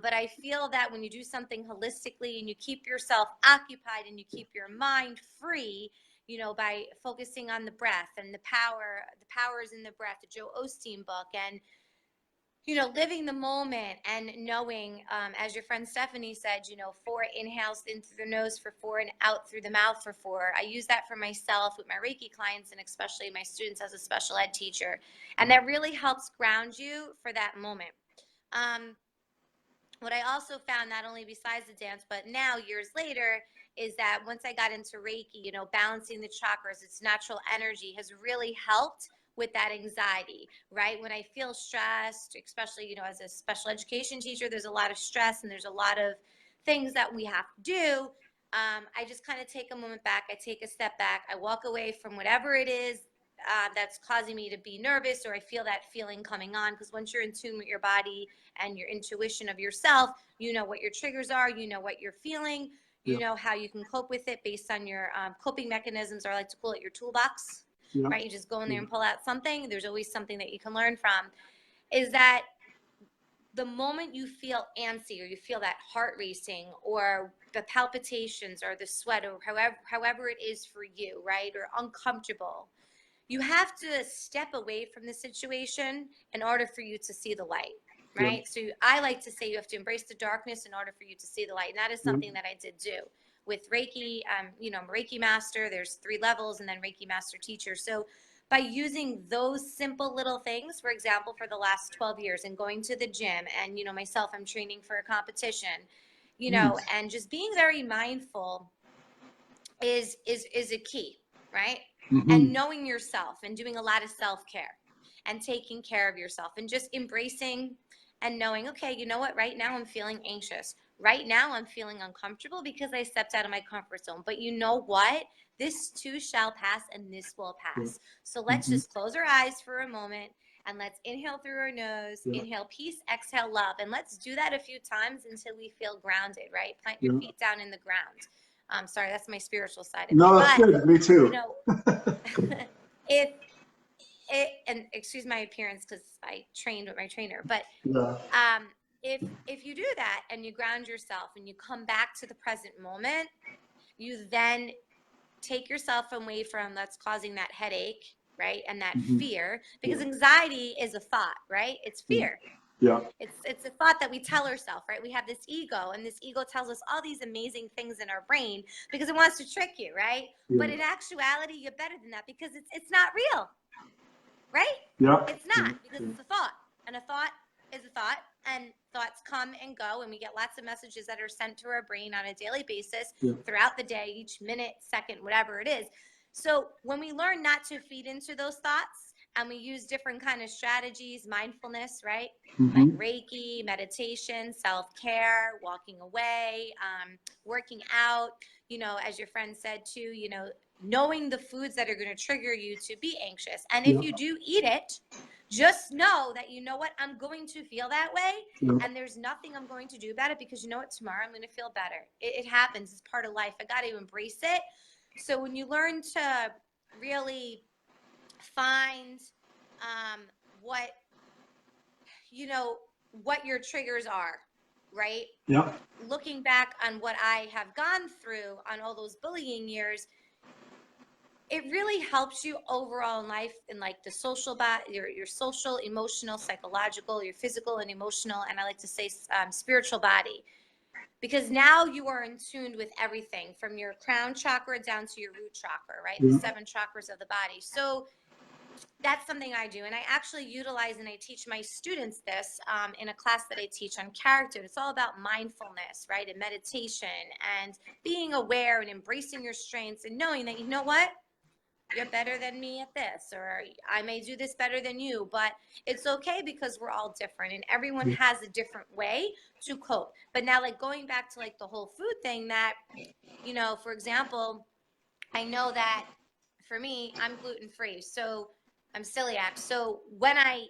but I feel that when you do something holistically and you keep yourself occupied and you keep your mind free, by focusing on the breath and the power is in the breath, the Joe Osteen book, and living the moment and knowing, as your friend Stephanie said, 4 inhales in through the nose for 4 and out through the mouth for 4. I use that for myself with my Reiki clients and especially my students as a special ed teacher. And that really helps ground you for that moment. Um, what I also found, not only besides the dance, but now years later, is that once I got into Reiki, balancing the chakras, its natural energy has really helped with that anxiety, right? When I feel stressed, especially, as a special education teacher, there's a lot of stress and there's a lot of things that we have to do. I just kind of take a moment back. I take a step back. I walk away from whatever it is that's causing me to be nervous, or I feel that feeling coming on. Because once you're in tune with your body and your intuition of yourself, you know what your triggers are, you know what you're feeling, you Yeah. know how you can cope with it based on your coping mechanisms, or I like to call it your toolbox, Yeah. right? You just go in there and pull out something. There's always something that you can learn from. is that the moment you feel antsy or you feel that heart racing or the palpitations or the sweat or however it is for you, right, or uncomfortable, you have to step away from the situation in order for you to see the light, right? Yeah. So I like to say you have to embrace the darkness in order for you to see the light. And that is something that I did do with Reiki. You know, I'm a Reiki master. There's 3 levels and then Reiki master teacher. So by using those simple little things, for example, for the last 12 years and going to the gym and, you know, myself, I'm training for a competition, you know, and just being very mindful is a key, right? And knowing yourself and doing a lot of self-care and taking care of yourself and just embracing and knowing, okay, you know what, right now I'm feeling anxious. Right now I'm feeling uncomfortable because I stepped out of my comfort zone. But you know what? This too shall pass and this will pass. So let's just close our eyes for a moment and let's inhale through our nose, inhale peace, exhale love. And let's do that a few times until we feel grounded, right? Plant your feet down in the ground. Sorry, that's my spiritual side of No, it. that's But, good. Me too. you know, if it, and excuse my appearance because I trained with my trainer, but Yeah. if you do that and you ground yourself and you come back to the present moment, you then take yourself away from that's causing that headache, right? And that fear, because anxiety is a thought, right? It's fear. Yeah. It's a thought that we tell ourselves, right? We have this ego, and this ego tells us all these amazing things in our brain because it wants to trick you, right? But in actuality, you're better than that because it's not real, right? Yeah. It's not, because it's a thought, and a thought is a thought, and thoughts come and go, and we get lots of messages that are sent to our brain on a daily basis throughout the day, each minute, second, whatever it is. So when we learn not to feed into those thoughts and we use different kind of strategies, mindfulness, right? Like Reiki, meditation, self-care, walking away, working out, you know, as your friend said too, you know, knowing the foods that are going to trigger you to be anxious. And if you do eat it, just know that, you know what, I'm going to feel that way and there's nothing I'm going to do about it because you know what, tomorrow I'm going to feel better. It happens. It's part of life. I got to embrace it. So when you learn to really find what, you know, what your triggers are, right? Yeah. Looking back on what I have gone through on all those bullying years, it really helps you overall in life, in like the social your social, emotional, psychological, your physical and emotional, and I like to say spiritual body, because now you are in tune with everything from your crown chakra down to your root chakra, right? The 7 chakras of the body. So that's something I do, and I actually utilize and I teach my students this in a class that I teach on character. It's all about mindfulness, right, and meditation and being aware and embracing your strengths and knowing that, you know what, you're better than me at this, or I may do this better than you, but it's okay because we're all different and everyone has a different way to cope. But now, like going back to like the whole food thing, that, you know, for example, I know that for me, I'm gluten-free, so I'm celiac. So when I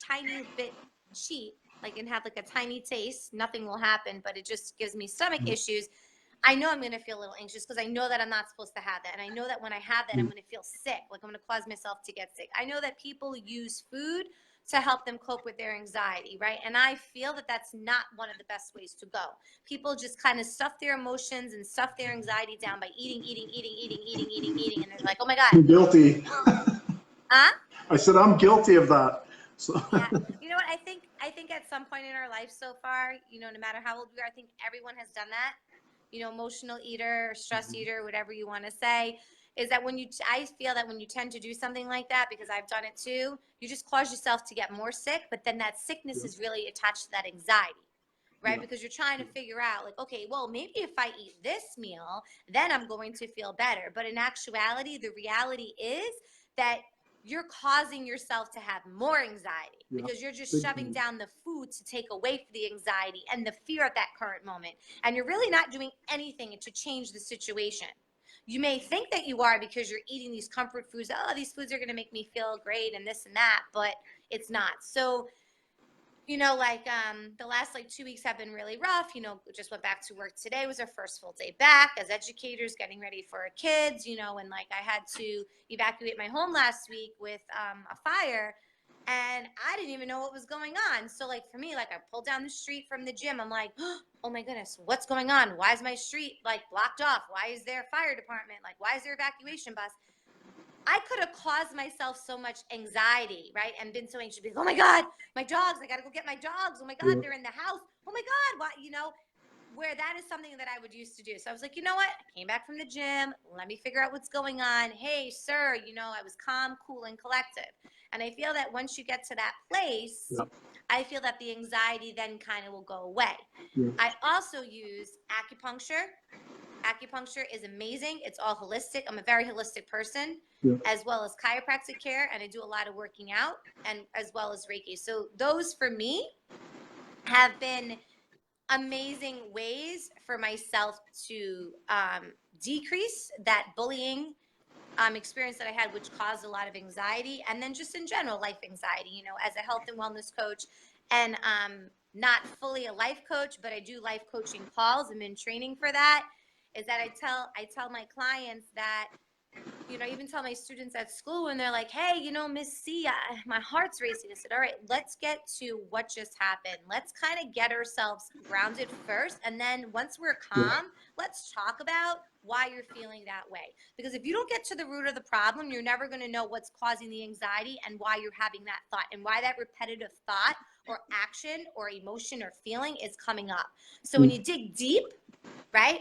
tiny bit cheat, like, and have like a tiny taste, nothing will happen, but it just gives me stomach issues. I know I'm going to feel a little anxious because I know that I'm not supposed to have that. And I know that when I have that, I'm going to feel sick. Like I'm going to cause myself to get sick. I know that people use food to help them cope with their anxiety, right? And I feel that that's not one of the best ways to go. People just kind of stuff their emotions and stuff their anxiety down by eating, and they're like, oh my God. I'm guilty. Huh? I said I'm guilty of that. So. Yeah. You know what? I think at some point in our life so far, you know, no matter how old we are, I think everyone has done that. You know, emotional eater or stress eater, whatever you want to say, is that when I feel that when you tend to do something like that, because I've done it too, you just cause yourself to get more sick, but then that sickness is really attached to that anxiety, right? Because you're trying to figure out like, okay, well, maybe if I eat this meal, then I'm going to feel better. But in actuality, the reality is that you're causing yourself to have more anxiety because you're just shoving down the food to take away the anxiety and the fear at that current moment. And you're really not doing anything to change the situation. You may think that you are because you're eating these comfort foods. Oh, these foods are going to make me feel great and this and that, but it's not. So, you know, like the last like 2 weeks have been really rough. You know, just went back to work today. It was our first full day back as educators, getting ready for our kids, you know, and like I had to evacuate my home last week with a fire. and I didn't even know what was going on. So like for me, like I pulled down the street from the gym. I'm like, oh my goodness, what's going on? Why is my street like blocked off? Why is there a fire department? Like, why is there evacuation bus? I could have caused myself so much anxiety, right? And been so anxious, like, oh my God, my dogs, I got to go get my dogs. Oh my God, they're in the house. Oh my God, what, where that is something that I would used to do. So I was like, you know what? I came back from the gym. Let me figure out what's going on. Hey, sir, I was calm, cool, and collected. And I feel that once you get to that place, I feel that the anxiety then kind of will go away. I also use acupuncture. Acupuncture is amazing. It's all holistic. I'm a very holistic person, as well as chiropractic care, and I do a lot of working out, and as well as Reiki. So those for me have been amazing ways for myself to decrease that bullying experience that I had, which caused a lot of anxiety, and then just in general life anxiety. As a health and wellness coach, and not fully a life coach, but I do life coaching calls. I'm in training for that. Is that I tell my clients that, I even tell my students at school when they're like, hey, Miss C, my heart's racing. I said, all right, let's get to what just happened. Let's kind of get ourselves grounded first. And then once we're calm, let's talk about why you're feeling that way. Because if you don't get to the root of the problem, you're never going to know what's causing the anxiety and why you're having that thought and why that repetitive thought or action or emotion or feeling is coming up. So when you dig deep, right?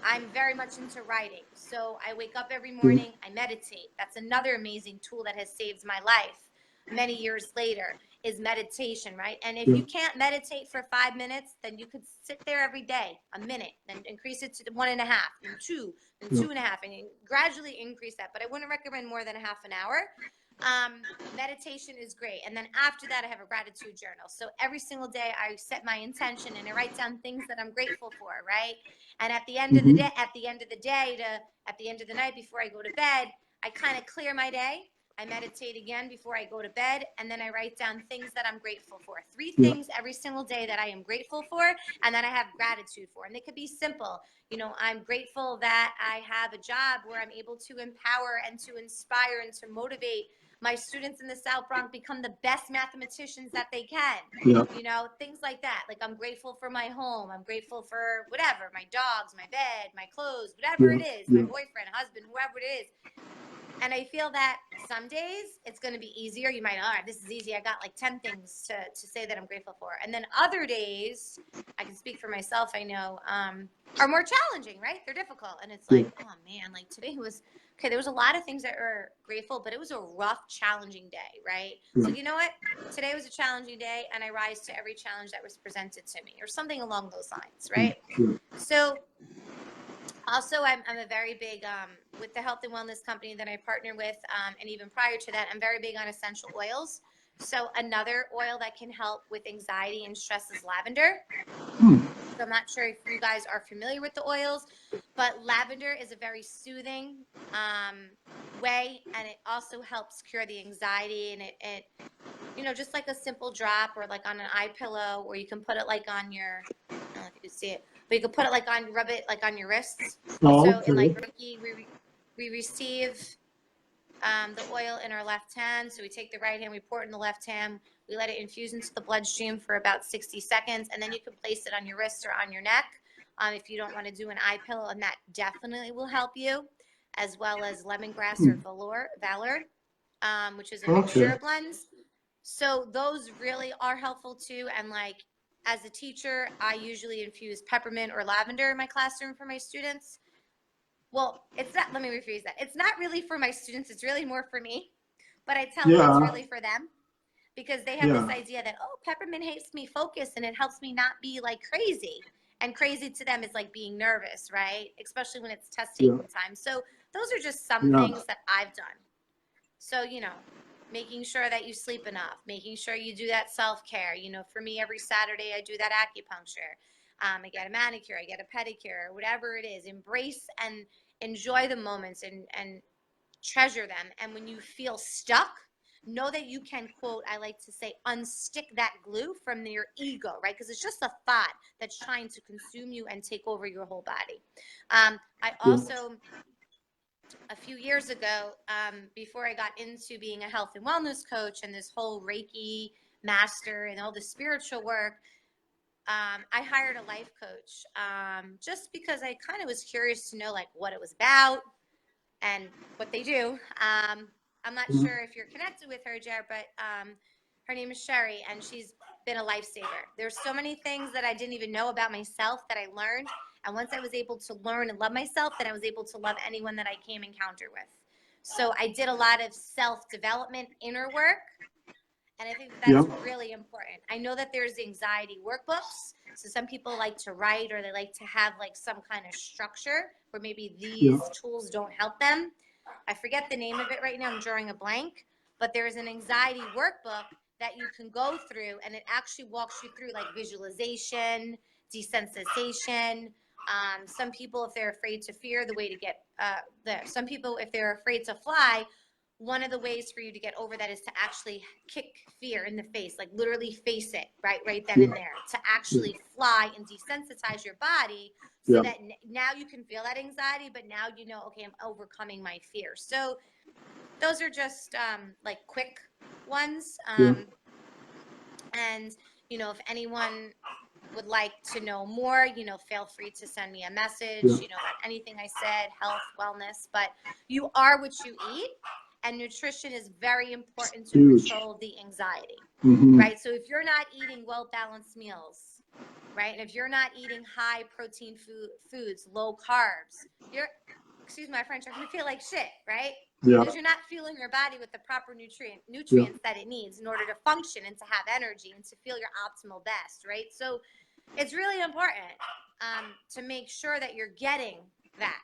I'm very much into writing. So I wake up every morning, I meditate. That's another amazing tool that has saved my life many years later, is meditation, right? And if you can't meditate for 5 minutes, then you could sit there every day, a minute, then increase it to 1.5, and 2, and 2.5, and gradually increase that. But I wouldn't recommend more than a half an hour. Meditation is great. And then after that, I have a gratitude journal. So every single day I set my intention and I write down things that I'm grateful for, right? And at the end of the day, at the end of the night before I go to bed, I kind of clear my day. I meditate again before I go to bed, and then I write down things that I'm grateful for. 3 things every single day that I am grateful for, and that I have gratitude for. And they could be simple. I'm grateful that I have a job where I'm able to empower and to inspire and to motivate my students in the South Bronx become the best mathematicians that they can. Things like that. Like, I'm grateful for my home. I'm grateful for whatever, my dogs, my bed, my clothes, whatever it is, my boyfriend, husband, whoever it is. And I feel that some days it's going to be easier. You might, all right, this is easy. I got like 10 things to say that I'm grateful for. And then other days, I can speak for myself, I know, are more challenging, right? They're difficult. And it's like, oh man, like today was, okay, there was a lot of things that were grateful, but it was a rough, challenging day, right? So you know what? Today was a challenging day, and I rise to every challenge that was presented to me, or something along those lines, right? So also, I'm a very big, with the health and wellness company that I partner with, and even prior to that, I'm very big on essential oils. So another oil that can help with anxiety and stress is lavender. So I'm not sure if you guys are familiar with the oils, but lavender is a very soothing way, and it also helps cure the anxiety. And it just like a simple drop, or like on an eye pillow, or you can put it like on your, I don't know if you can see it, but you can put it like rub it like on your wrists. So in like Reiki, we receive the oil in our left hand. So we take the right hand, we pour it in the left hand, we let it infuse into the bloodstream for about 60 seconds, and then you can place it on your wrist or on your neck if you don't want to do an eye pillow, and that definitely will help you, as well as lemongrass or valor, which is a mixture of blends. So those really are helpful too. And like, as a teacher, I usually infuse peppermint or lavender in my classroom for my students. Well, it's not, let me rephrase that. It's not really for my students. It's really more for me, but I tell them it's really for them, because they have this idea that, oh, peppermint helps me focus and it helps me not be like crazy. And crazy to them is like being nervous, right? Especially when it's test taking time. So those are just some things that I've done. So, making sure that you sleep enough, making sure you do that self-care. For me, every Saturday I do that acupuncture. I get a manicure, I get a pedicure, whatever it is. Embrace and enjoy the moments, and treasure them. And when you feel stuck, know that you can, quote, I like to say, unstick that glue from your ego, right? Because it's just a thought that's trying to consume you and take over your whole body. I also a few years ago, before I got into being a health and wellness coach and this whole Reiki master and all the spiritual work, I hired a life coach, just because I kind of was curious to know like what it was about and what they do. I'm not sure if you're connected with her, Jared, but her name is Sherry, and she's been a lifesaver. There's so many things that I didn't even know about myself that I learned. And once I was able to learn and love myself, then I was able to love anyone that I came encounter with. So I did a lot of self-development, inner work, and I think that's really important. I know that there's anxiety workbooks. So some people like to write, or they like to have like some kind of structure where maybe these tools don't help them. I forget the name of it right now. I'm drawing a blank, but there's an anxiety workbook that you can go through, and it actually walks you through like visualization, desensitization. Some people, if they're afraid to fear, the way to get some people, if they're afraid to fly, one of the ways for you to get over that is to actually kick fear in the face, like literally face it right then and there, to actually fly and desensitize your body, so that now you can feel that anxiety, but now you know, okay, I'm overcoming my fear. So those are just like quick ones. And you know, if anyone would like to know more, you know, feel free to send me a message, you know, about anything I said, health, wellness. But you are what you eat, and nutrition is very important to control the anxiety, right? So if you're not eating well-balanced meals, right, and if you're not eating high protein foods, low carbs, you're, excuse my French, you're gonna feel like shit, right? Because you're not fueling your body with the proper nutrients that it needs in order to function and to have energy and to feel your optimal best, right? So it's really important to make sure that you're getting that,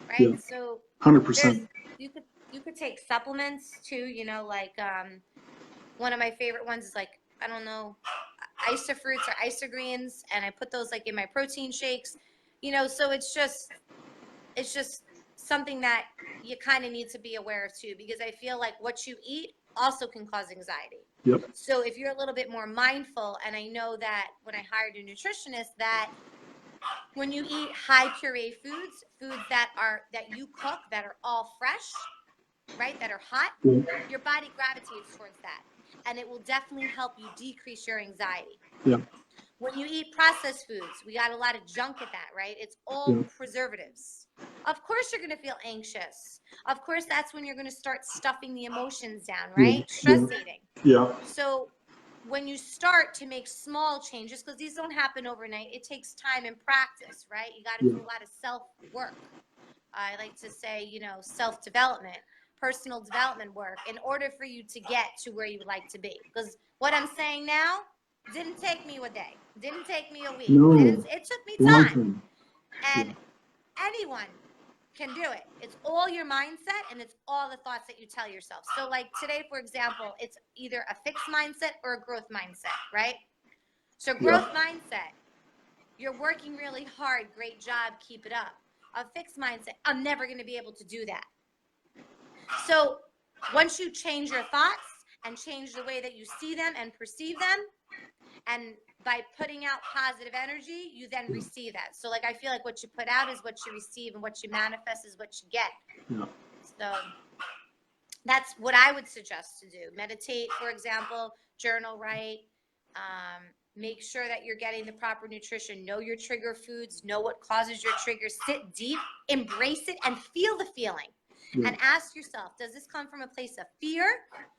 right? So 100%. you could take supplements too, you know, like one of my favorite ones is like, I don't know, isofruits or isogreens, and I put those like in my protein shakes, you know. So it's just something that you kind of need to be aware of too, because I feel like what you eat also can cause anxiety. So if you're a little bit more mindful, and I know that when I hired a nutritionist, that when you eat high puree foods that you cook, that are all fresh, right, that are hot, your body gravitates towards that, and it will definitely help you decrease your anxiety. When you eat processed foods, we got a lot of junk at that, right? It's all preservatives. Of course you're going to feel anxious. Of course, that's when you're going to start stuffing the emotions down, right? Stress eating. So when you start to make small changes, because these don't happen overnight, it takes time and practice, right? You got to do a lot of self-work. I like to say, you know, self-development, personal development work, in order for you to get to where you would like to be. Because what I'm saying now didn't take me a day, didn't take me a week. It took me time. And anyone can do it. It's all your mindset, and it's all the thoughts that you tell yourself. So like today, for example, it's either a fixed mindset or a growth mindset, right? So growth mindset, you're working really hard, great job, keep it up. A fixed mindset, I'm never going to be able to do that. So once you change your thoughts and change the way that you see them and perceive them, and by putting out positive energy, you then receive that. So like, I feel like what you put out is what you receive, and what you manifest is what you get. So that's what I would suggest to do. Meditate, for example, journal, write, make sure that you're getting the proper nutrition, know your trigger foods, know what causes your triggers, sit deep, embrace it, and feel the feeling. And ask yourself, does this come from a place of fear?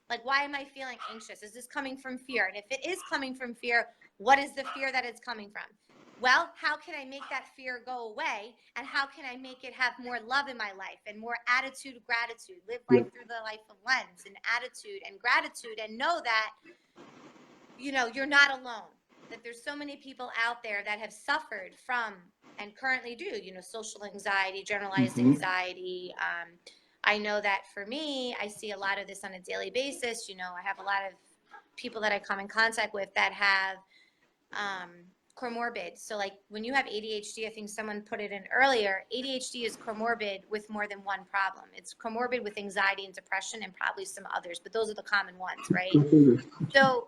Like, why am I feeling anxious? Is this coming from fear? And if it is coming from fear, what is the fear that it's coming from? Well, how can I make that fear go away? And how can I make it have more love in my life and more attitude of gratitude? Live life through the life of lens and attitude and gratitude, and know that, you know, you're not alone. That there's so many people out there that have suffered from, and currently do, you know, social anxiety, generalized anxiety. I know that for me, I see a lot of this on a daily basis. You know, I have a lot of people that I come in contact with that have comorbid. So like when you have ADHD, I think someone put it in earlier, ADHD is comorbid with more than one problem. It's comorbid with anxiety and depression and probably some others, but those are the common ones, right? So,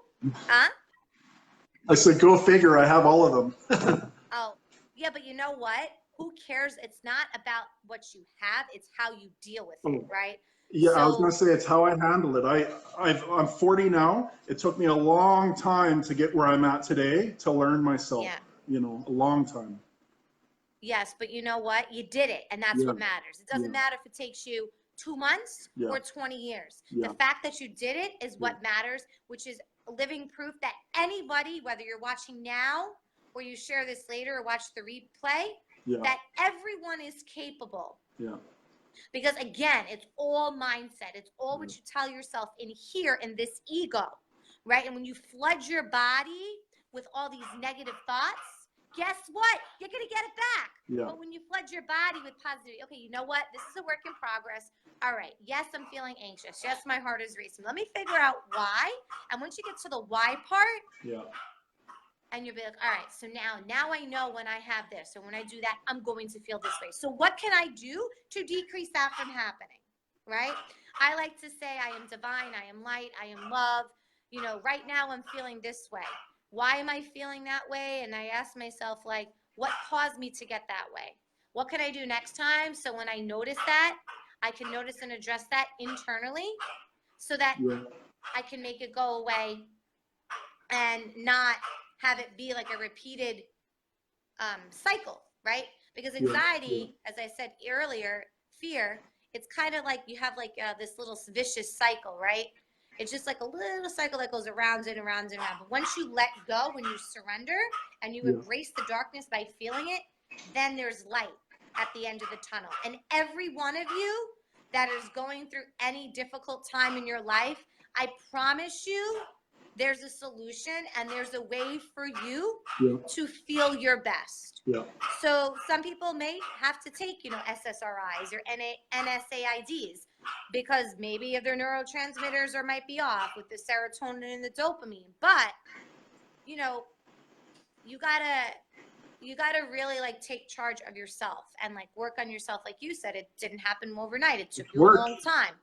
I said, go figure, I have all of them. Oh, yeah, but you know what? who cares? It's not about what you have, it's how you deal with it, right? Yeah, I was So gonna say it's how I handle it. I'm 40 now. It took me a long time to get where I'm at today to learn myself. yeah. You know, a long time. Yes, but you know what? You did it, and that's Yeah, what matters. It doesn't yeah, matter if it takes you 2 months yeah, or 20 years. The yeah, fact that you did it is yeah, what matters, which is living proof that anybody, whether you're watching now or you share this later or watch the replay, yeah, that everyone is capable. yeah, Because again, it's all mindset. It's all yeah, what you tell yourself in here in this ego, right? And when you flood your body with all these negative thoughts, guess what? You're going to get it back. yeah, But when you flood your body with positivity, okay, you know what? This is a work in progress. All right. Yes, I'm feeling anxious. Yes, my heart is racing. Let me figure out why. And once you get to the why part, yeah, and you'll be like, all right, so now I know when I have this, or when I do that, I'm going to feel this way. So what can I do to decrease that from happening, right? I like to say I am divine, I am light, I am love. You know, right now I'm feeling this way. Why am I feeling that way? And I ask myself, like, what caused me to get that way? What can I do next time? So when I notice that, I can notice and address that internally so that yeah, I can make it go away and not have it be like a repeated cycle, right? Because yeah, yeah, anxiety, as I said earlier, fear, it's kind of like you have like this little vicious cycle, right? It's just like a little cycle that goes around and around and around. But once you let go, when you surrender and you yeah, embrace the darkness by feeling it, then there's light at the end of the tunnel. And every one of you that is going through any difficult time in your life, I promise you, there's a solution and there's a way for you yeah, to feel your best. yeah, So some people may have to take, SSRIs or NSAIDs because maybe their neurotransmitters or might be off with the serotonin and the dopamine. But, you know, you gotta really like take charge of yourself and like work on yourself. Like you said, it didn't happen overnight. It took you a work. long time.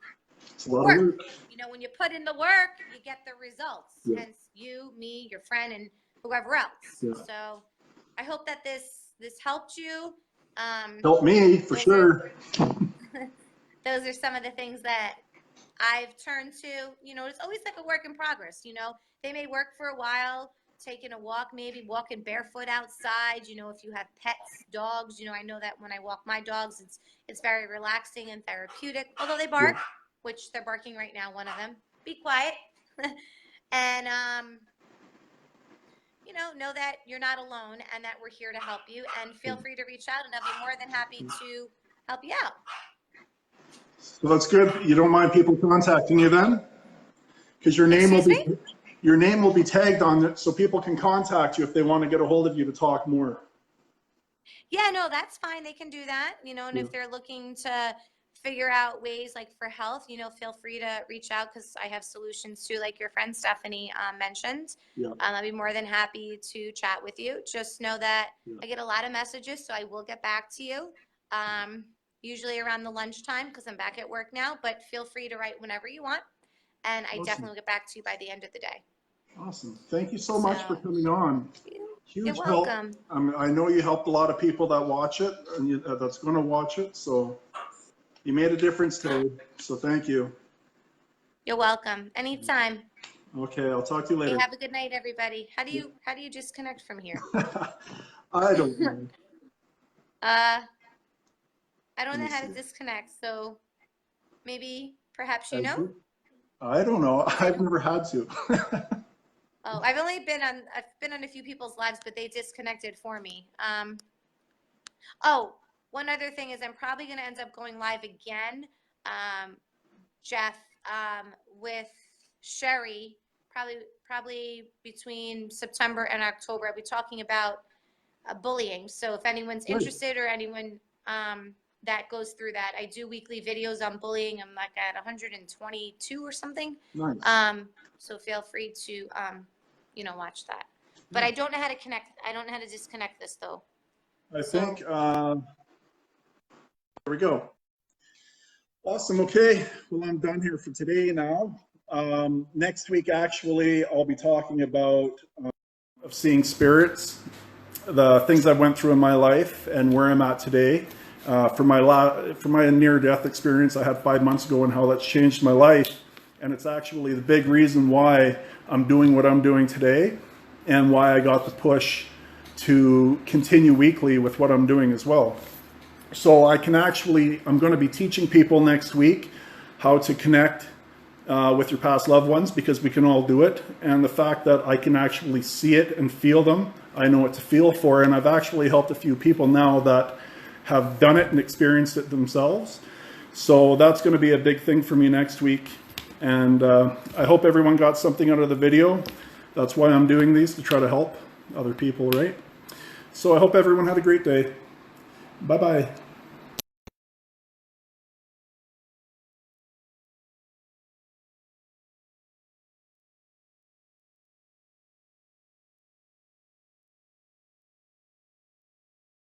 It's a lot of Work. work. When you put in the work, you get the results. Yeah, Hence you, me, your friend, and whoever else. yeah. So I hope that this helped you. Help me for Those sure. those are some of the things that I've turned to. It's always like a work in progress. They may work for a while, taking a walk, maybe walking barefoot outside. If you have pets, dogs, I know that when I walk my dogs, it's very relaxing and therapeutic. Although they bark, Yeah, which they're barking right now, one of them. Be quiet. And know that you're not alone and that we're here to help you. And feel free to reach out, and I'll be more than happy to help you out. so that's good. You don't mind people contacting you then? Because your name Excuse me? will be tagged on it, so people can contact you if they want to get a hold of you to talk more. Yeah, no, that's fine. They can do that, and Yeah, if they're looking to figure out ways like for health, feel free to reach out because I have solutions too, like your friend Stephanie mentioned. yeah, I'll be more than happy to chat with you. Just know that yeah. I get a lot of messages, so I will get back to you. Usually around the lunchtime because I'm back at work now, but feel free to write whenever you want. And I Awesome. definitely will get back to you by the end of the day. Awesome. Thank you so much for So coming on. you're Huge help. welcome. I know you helped a lot of people that watch it and that's going to watch it. So you made a difference today. So thank you. You're welcome. Anytime. Okay, I'll talk to you Hey, later. have a good night, everybody. How do you disconnect from here? I don't know. I don't Let know me how to see. disconnect, so maybe perhaps you know? Exit? I don't know. Because I've never had to. oh, I've been on a few people's lives, but they disconnected for me. Oh, one other thing is I'm probably going to end up going live again, Jeff, with Sherry, probably between September and October. I'll be talking about bullying. So if anyone's Great. interested or anyone that goes through that, I do weekly videos on bullying. I'm like at 122 or something. Nice. So feel free to watch that. But I don't know how to connect. I don't know how to disconnect this though. I think, there we go. Awesome. Okay. Well, I'm done here for today now. Next week, actually, I'll be talking about of seeing spirits. the things I went through in my life and where I'm at today. For my near-death experience I had 5 months ago, and how that's changed my life. And it's actually the big reason why I'm doing what I'm doing today, and why I got the push to continue weekly with what I'm doing as well. So I'm going to be teaching people next week how to connect with your past loved ones, because we can all do it. And the fact that I can actually see it and feel them, I know what to feel for. And I've actually helped a few people now that have done it and experienced it themselves. So that's going to be a big thing for me next week. And I hope everyone got something out of the video. That's why I'm doing these, to try to help other people, right? So I hope everyone had a great day. Bye-bye.